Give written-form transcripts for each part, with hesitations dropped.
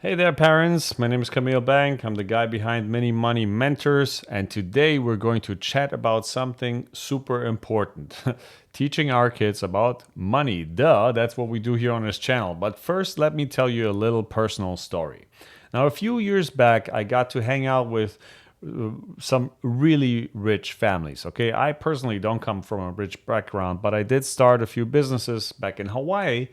Hey there, parents. My name is Camille Bank. I'm the guy behind MINI Money Mentors, and today we're going to chat about something super important teaching our kids about money. Duh, that's what we do here on this channel. But first, let me tell you a little personal story. Now, a few years back, I got to hang out with some really rich families. Okay, I personally don't come from a rich background, but I did start a few businesses back in Hawaii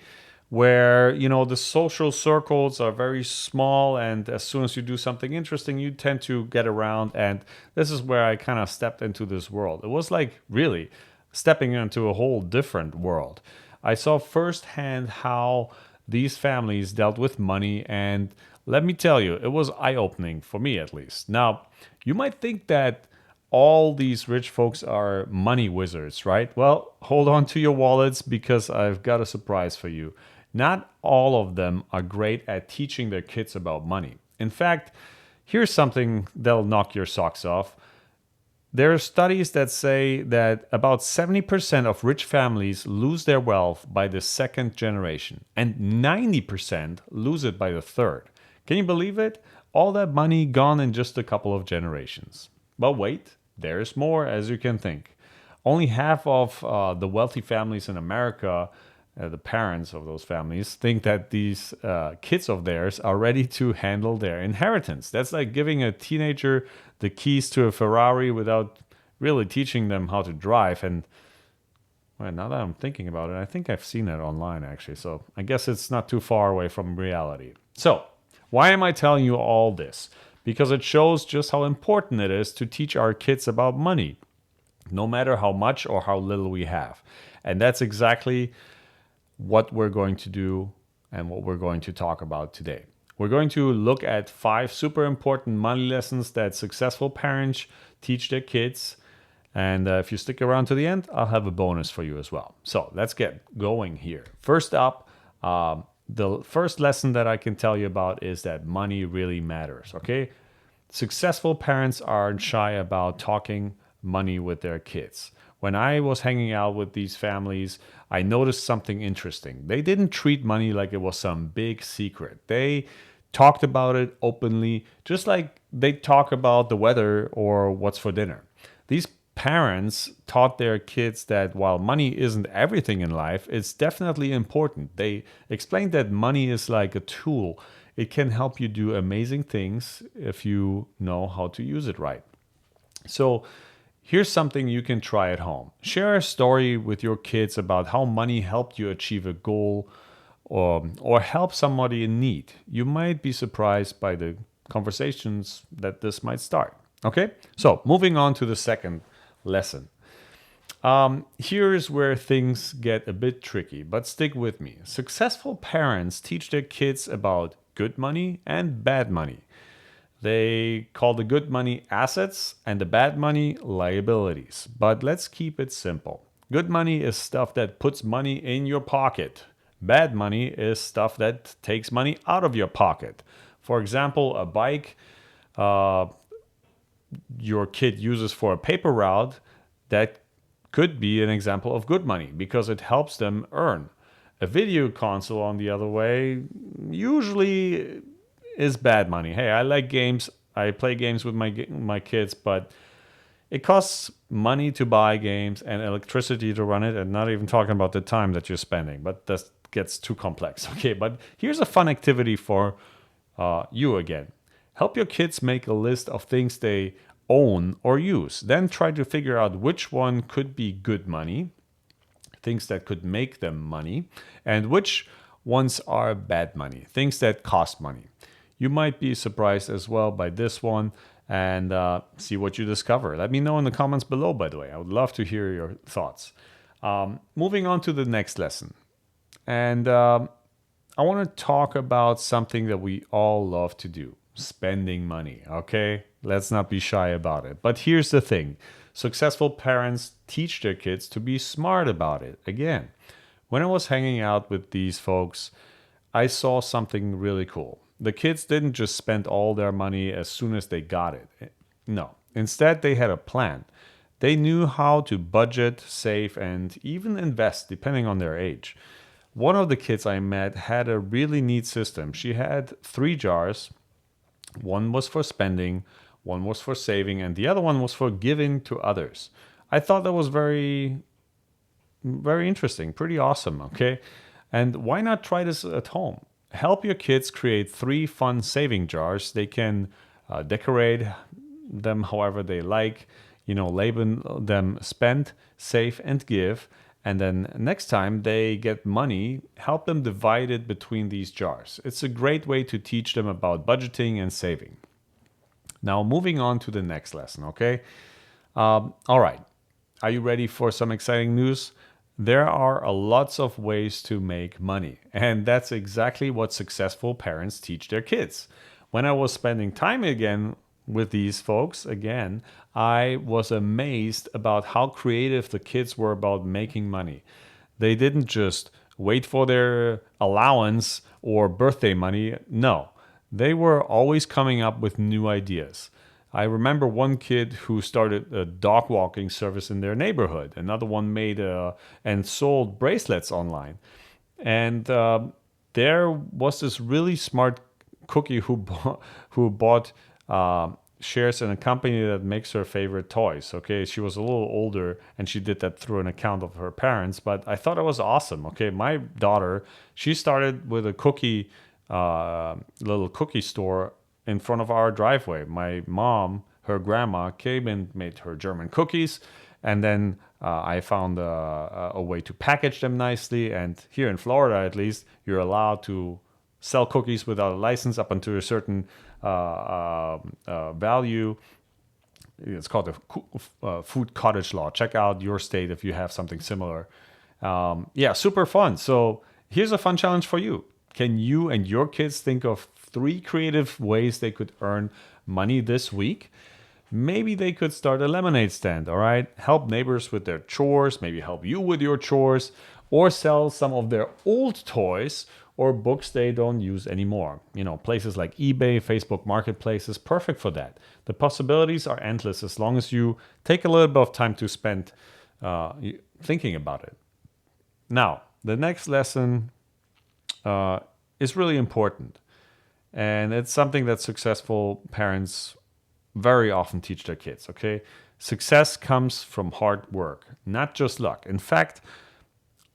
where the social circles are very small, and as soon as you do something interesting you tend to get around, and this is where I kind of stepped into this world. It was like really stepping into a whole different world. I saw firsthand how these families dealt with money, and let me tell you, it was eye-opening for me at least. Now, you might think that all these rich folks are money wizards, right? Well, hold on to your wallets because I've got a surprise for you. Not all of them are great at teaching their kids about money. In fact, here's something that'll knock your socks off. There are studies that say that about 70% of rich families lose their wealth by the second generation, and 90% lose it by the third. Can you believe it? All that money gone in just a couple of generations. But wait, there's more, as you can think. Only half of the wealthy families in America, the parents of those families, think that these kids of theirs are ready to handle their inheritance. That's like giving a teenager the keys to a Ferrari without really teaching them how to drive. And well, now that I'm thinking about it, I think I've seen it online actually. So I guess it's not too far away from reality. So, why am I telling you all this? Because it shows just how important it is to teach our kids about money, no matter how much or how little we have. And that's exactly what we're going to do and what we're going to talk about today. We're going to look at 5 super important money lessons that successful parents teach their kids. And if you stick around to the end, I'll have a bonus for you as well. So let's get going here. First up, the first lesson that I can tell you about is that money really matters, okay? Successful parents aren't shy about talking money with their kids. When I was hanging out with these families, I noticed something interesting. They didn't treat money like it was some big secret. They talked about it openly, just like they talk about the weather or what's for dinner. These parents taught their kids that while money isn't everything in life, it's definitely important. They explained that money is like a tool. It can help you do amazing things if you know how to use it right. So, here's something you can try at home. Share a story with your kids about how money helped you achieve a goal or help somebody in need. You might be surprised by the conversations that this might start. Okay, so moving on to the second lesson. Here's where things get a bit tricky, but stick with me. Successful parents teach their kids about good money and bad money. They call the good money assets and the bad money liabilities. But let's keep it simple. Good money is stuff that puts money in your pocket. Bad money is stuff that takes money out of your pocket. For example, a bike your kid uses for a paper route, that could be an example of good money because it helps them earn. A video console, on the other way, usually is bad money. Hey, I like games. I play games with my kids, but it costs money to buy games and electricity to run it, and not even talking about the time that you're spending. But that gets too complex. Okay, but here's a fun activity for you again. Help your kids make a list of things they own or use. Then try to figure out which one could be good money, things that could make them money, and which ones are bad money, things that cost money. You might be surprised as well by this one, and see what you discover. Let me know in the comments below, by the way. I would love to hear your thoughts. Moving on to the next lesson. And I want to talk about something that we all love to do: spending money, okay? Let's not be shy about it. But here's the thing: successful parents teach their kids to be smart about it. Again, when I was hanging out with these folks, I saw something really cool. The kids didn't just spend all their money as soon as they got it. No. Instead, they had a plan. They knew how to budget, save, and even invest depending on their age. One of the kids I met had a really neat system. She had three jars. One was for spending, one was for saving, and the other one was for giving to others. I thought that was very interesting, pretty awesome, okay? And why not try this at home? Help your kids create three fun saving jars. They can decorate them however they like, label them spend, save, and give. And then next time they get money, help them divide it between these jars. It's a great way to teach them about budgeting and saving. Now, moving on to the next lesson, okay? All right. Are you ready for some exciting news? There are lots of ways to make money, and that's exactly what successful parents teach their kids. When I was spending time again with these folks, I was amazed about how creative the kids were about making money. They didn't just wait for their allowance or birthday money. No, they were always coming up with new ideas. I remember one kid who started a dog walking service in their neighborhood. Another one made and sold bracelets online. And there was this really smart cookie who bought shares in a company that makes her favorite toys. Okay, she was a little older and she did that through an account of her parents. But I thought it was awesome. Okay, my daughter, she started with a little cookie store in front of our driveway. My mom, her grandma, came and made her German cookies. And then I found a way to package them nicely. And here in Florida, at least, you're allowed to sell cookies without a license up until a certain value. It's called the food cottage law. Check out your state if you have something similar. Yeah, super fun. So here's a fun challenge for you. Can you and your kids think of 3 creative ways they could earn money this week? Maybe they could start a lemonade stand, all right? Help neighbors with their chores, maybe help you with your chores, or sell some of their old toys or books they don't use anymore. Places like eBay, Facebook Marketplace is perfect for that. The possibilities are endless as long as you take a little bit of time to spend thinking about it. Now, the next lesson is really important. And it's something that successful parents very often teach their kids, okay? Success comes from hard work, not just luck. In fact,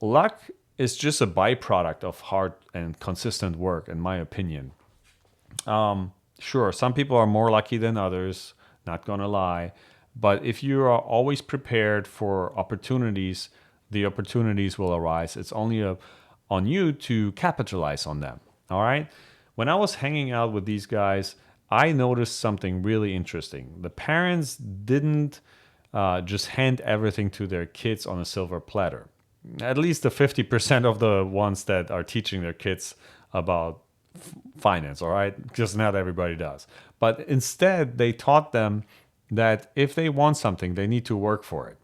luck is just a byproduct of hard and consistent work, in my opinion. Sure, some people are more lucky than others, not gonna lie. But if you are always prepared for opportunities, the opportunities will arise. It's only on you to capitalize on them, all right? When I was hanging out with these guys, I noticed something really interesting. The parents didn't just hand everything to their kids on a silver platter. At least the 50% of the ones that are teaching their kids about finance, all right? Just not everybody does. But instead, they taught them that if they want something, they need to work for it.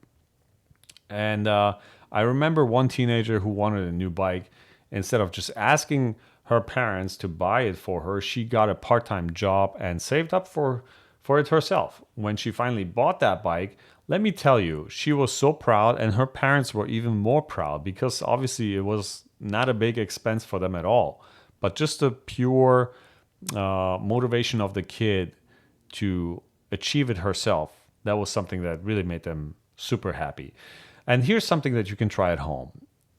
And I remember one teenager who wanted a new bike. Instead of just asking her parents to buy it for her, she got a part-time job and saved up for it herself. When she finally bought that bike, let me tell you, she was so proud, and her parents were even more proud because obviously it was not a big expense for them at all, but just the pure motivation of the kid to achieve it herself. That was something that really made them super happy. And here's something that you can try at home.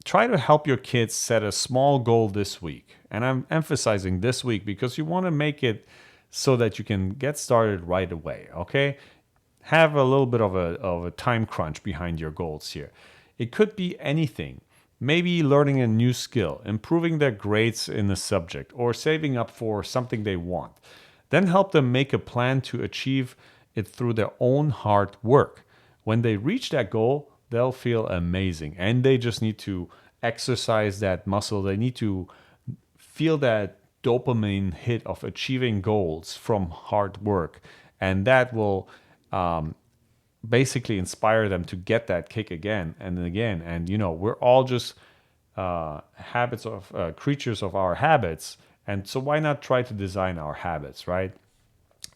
Try to help your kids set a small goal this week. And I'm emphasizing this week because you want to make it so that you can get started right away, okay? Have a little bit of a time crunch behind your goals here. It could be anything. Maybe learning a new skill, improving their grades in a subject, or saving up for something they want. Then help them make a plan to achieve it through their own hard work. When they reach that goal, they'll feel amazing. And they just need to exercise that muscle. They need to feel that dopamine hit of achieving goals from hard work. And that will basically inspire them to get that kick again and again. And, we're all just creatures of our habits. And so why not try to design our habits, right?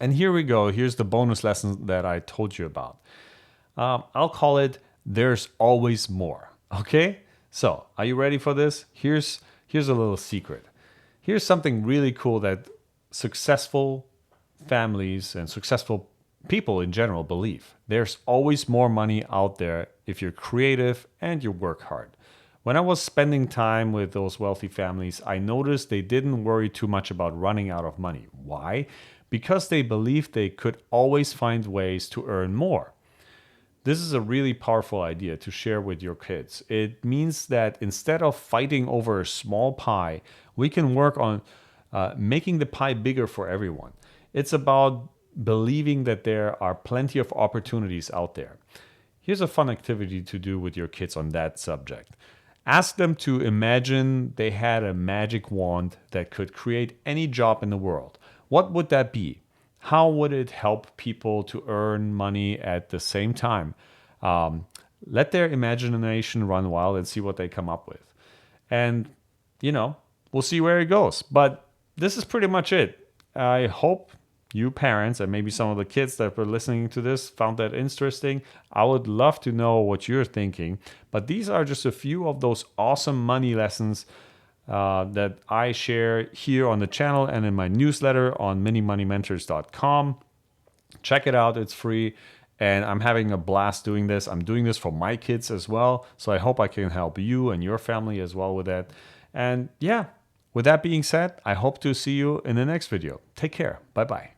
And here we go. Here's the bonus lesson that I told you about. I'll call it "There's Always More." Okay? So, are you ready for this? Here's a little secret. Here's something really cool that successful families and successful people in general believe. There's always more money out there if you're creative and you work hard. When I was spending time with those wealthy families, I noticed they didn't worry too much about running out of money. Why? Because they believed they could always find ways to earn more. This is a really powerful idea to share with your kids. It means that instead of fighting over a small pie, we can work on making the pie bigger for everyone. It's about believing that there are plenty of opportunities out there. Here's a fun activity to do with your kids on that subject. Ask them to imagine they had a magic wand that could create any job in the world. What would that be? How would it help people to earn money at the same time? Let their imagination run wild and see what they come up with. And, we'll see where it goes. But this is pretty much it. I hope you parents and maybe some of the kids that were listening to this found that interesting. I would love to know what you're thinking. But these are just a few of those awesome money lessons that I share here on the channel and in my newsletter on minimoneymentors.com. Check it out. It's free. And I'm having a blast doing this. I'm doing this for my kids as well. So I hope I can help you and your family as well with that. And yeah, with that being said, I hope to see you in the next video. Take care. Bye-bye.